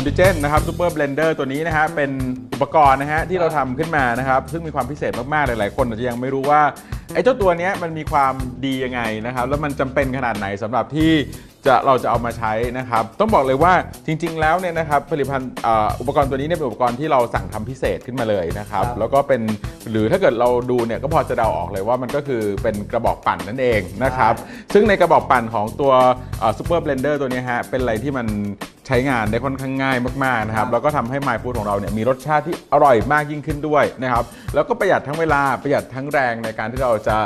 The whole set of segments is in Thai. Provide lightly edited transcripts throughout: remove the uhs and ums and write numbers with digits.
Nutrigen นะครับซูเปอร์เบลนเดอร์ตัวนี้นะฮะเป็นอุปกรณ์นะฮะที่เราทำขึ้นมานะครับซึ่งมีความพิเศษมากๆหลายๆคนอาจจะยังไม่รู้ว่าไอ้เจ้าตัวนี้มันมีความดียังไงนะครับแล้วมันจำเป็นขนาดไหนสำหรับที่เราจะเอามาใช้นะครับต้องบอกเลยว่าจริงๆแล้วเนี่ยนะครับผลิตภัณฑ์อุปกรณ์ตัวนี้เนี่ยเป็นอุปกรณ์ที่เราสั่งทำพิเศษขึ้นมาเลยนะครับแล้วก็เป็นหรือถ้าเกิดเราดูเนี่ยก็พอจะเดาออกเลยว่ามันก็คือเป็นกระบอกปั่นนั่นเองนะครับซึ่งในกระบอกปั่นของตัวซูเปอร์เบลนเดอร์ตัวนี้ฮะเป็นอะไรที่มันใช้งานได้ค่อนข้างง่ายมากๆนะครับแล้วก็ทำให้ My Food ของเราเนี่ยมีรสชาติที่อร่อยมากยิ่งขึ้นด้วยนะครับแล้วก็ประหยัดทั้งเวลาประหยัดทั้งแรงในการที่เราจะ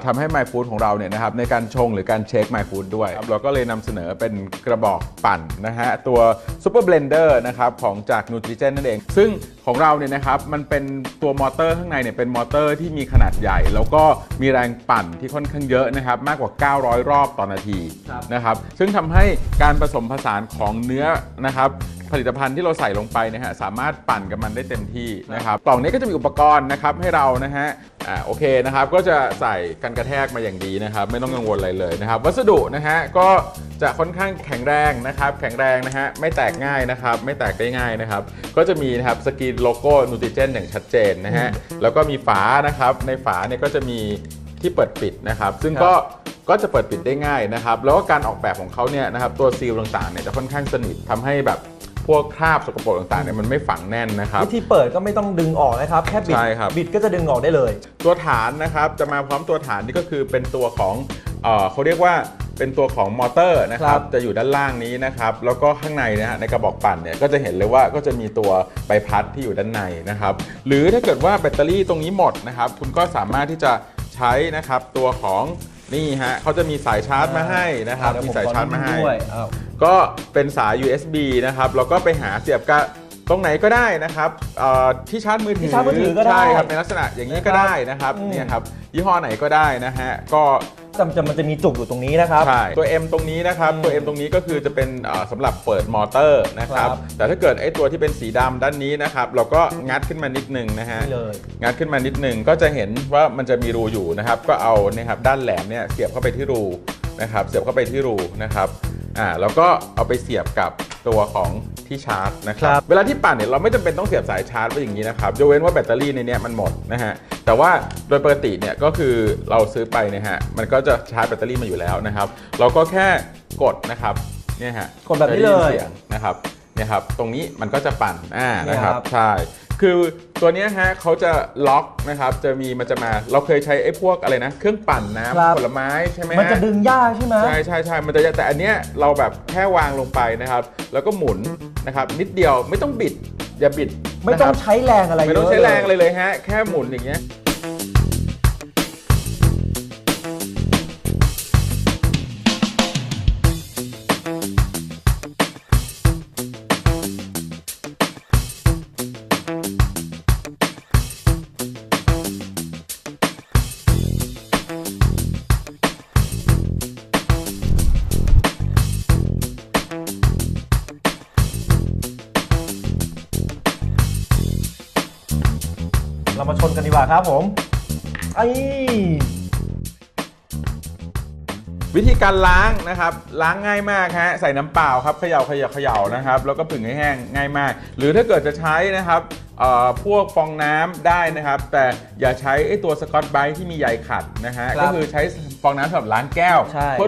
ทำให้ My Food ของเราเนี่ยนะครับในการชงหรือการเช็ค My Food ด้วยเราก็เลยนำเสนอเป็นกระบอกปั่นนะฮะตัว Super Blender นะครับของจาก Nutrigen นั่นเองซึ่งของเราเนี่ยนะครับมันเป็นตัวมอเตอร์ข้างในเนี่ยเป็นมอเตอร์ที่มีขนาดใหญ่แล้วก็มีแรงปั่นที่ค่อนข้างเยอะนะครับมากกว่า900รอบต่อนาทีนะครับซึ่งทำให้การผสมผสานของเนื้อนะครับผลิตภัณฑ์ที่เราใส่ลงไปนะฮะสามารถปั่นกับมันได้เต็มที่นะครับกล่องนี้ก็จะมีอุปกรณ์นะครับให้เรานะฮะโอเคนะครับก็จะใส่กันกระแทกมาอย่างดีนะครับไม่ต้องกังวลอะไรเลยนะครับวัสดุนะฮะก็จะค่อนข้างแข็งแรงนะครับแข็งแรงนะฮะไม่แตกง่ายนะครับไม่แตกได้ง่ายนะครับก็จะมีนะครับสกรีนโลโก้ Nutrigen อย่างชัดเจนนะฮะแล้วก็มีฝานะครับในฝาเนี่ยก็จะมีที่เปิดปิดนะครับซึ่งก็จะเปิดปิดได้ง่ายนะครับแล้วก็การออกแบบของเขาเนี่ยนะครับตัวซีลต่างๆเนี่ยจะค่อนข้างสนิททำให้แบบพวกคราบสกปรกต่างๆเนี่ยมันไม่ฝังแน่นนะครับวิธีเปิดก็ไม่ต้องดึงออกนะครับแค่บิดก็จะดึงออกได้เลยตัวฐานนะครับจะมาพร้อมตัวฐานนี่ก็คือเป็นตัวของเขาเรียกว่าเป็นตัวของมอเตอร์นะครับจะอยู่ด้านล่างนี้นะครับแล้วก็ข้างในนะฮะในกระบอกปั่นเนี่ยก็จะเห็นเลยว่าก็จะมีตัวใบพัดที่อยู่ด้านในนะครับหรือถ้าเกิดว่าแบตเตอรี่ตรงนี้หมดนะครับคุณก็สามารถที่จะใช้นะครับตัวของนี่ฮะเขาจะมีสายชาร์จมาให้นะครับมีสายชาร์จมาให้ก็เป็นสาย USB นะครับแล้วก็ไปหาเสียบกับตรงไหนก็ได้นะครับที่ชาร์จมือถือก็ได้ใช่ครับในลักษณะอย่างนี้ก็ได้นะครับเนี่ยครับยี่ห้อไหนก็ได้นะฮะก็มันจะมีจุกอยู่ตรงนี้นะครับใช่ตัว M ตรงนี้นะครับตัว M ตรงนี้ก็คือจะเป็นสำหรับเปิดมอเตอร์นะครับแต่ถ้าเกิดไอ้ตัวที่เป็นสีดำด้านนี้นะครับเราก็งัดขึ้นมานิดนึงนะฮะงัดขึ้นมานิดนึงก็จะเห็นว่ามันจะมีรูอยู่นะครับก็เอานะครับด้านแหลมเนี่ยเสียบเข้าไปที่รูนะครับเสียบเข้าไปที่รูนะครับแล้วก็เอาไปเสียบกับตัวของที่ชาร์จนะครับเวลาที่ปั่นเนี่ยเราไม่จำเป็นต้องเสียบสายชาร์จไว้อย่างนี้นะครับยกเว้นว่าแบตเตอรี่ในนี้มันหมดนะฮะแต่ว่าโดยปกติเนี่ยก็คือเราซื้อไปเนี่ยฮะมันก็จะชาร์จแบตเตอรี่มาอยู่แล้วนะครับเราก็แค่กดนะครับเนี่ยฮะกดแบบนี้เลยนะครับเนี่ยครับตรงนี้มันก็จะปั่นนะครับใช่คือตัวนี้ฮะเขาจะล็อกนะครับมันจะมาเราเคยใช้ไอ้พวกอะไรนะเครื่องปั่นน้ำผลไม้ใช่ไหมมันจะดึงยากใช่ไหมใช่มันจะแต่อันเนี้ยเราแบบแค่วางลงไปนะครับแล้วก็หมุนนะครับนิดเดียวไม่ต้องบิดอย่าบิดไม่ต้องใช้แรงอะไรไม่ต้องใช้แรงอะไรเลยฮะแค่หมุนอย่างเงี้ยเรามาชนกันดีกว่าครับผมวิธีการล้างนะครับล้างง่ายมากฮะใส่น้ำเปล่าครับเขย่านะครับแล้วก็ผึ่งให้แห้งง่ายมากหรือถ้าเกิดจะใช้นะครับพวกฟองน้ำได้นะครับแต่อย่าใช้ไอ้ตัวสกอตไบรท์ที่มีใยขัดนะฮะก็คือใช้ฟองน้ำสำหรับล้างแก้ว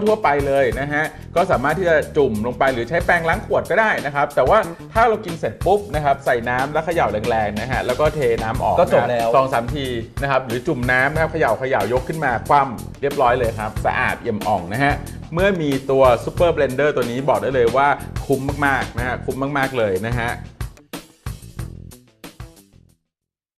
ทั่วไปเลยนะฮะก็สามารถที่จะจุ่มลงไปหรือใช้แปรงล้างขวดก็ได้นะครับแต่ว่าถ้าเรากินเสร็จปุ๊บนะครับใส่น้ำแล้วเขย่าแรงๆนะฮะแล้วก็เทน้ำออกก็จบแล้ว2-3 ทีนะครับหรือจุ่มน้ำนะครับเขย่ายกขึ้นมาคว่ำเรียบร้อยเลยครับสะอาดเอี่ยมอ่องนะฮะเมื่อมีตัว Super Blender ตัวนี้บอกได้เลยว่าคุ้มมากๆนะฮะคุ้มมากๆเลยนะฮะ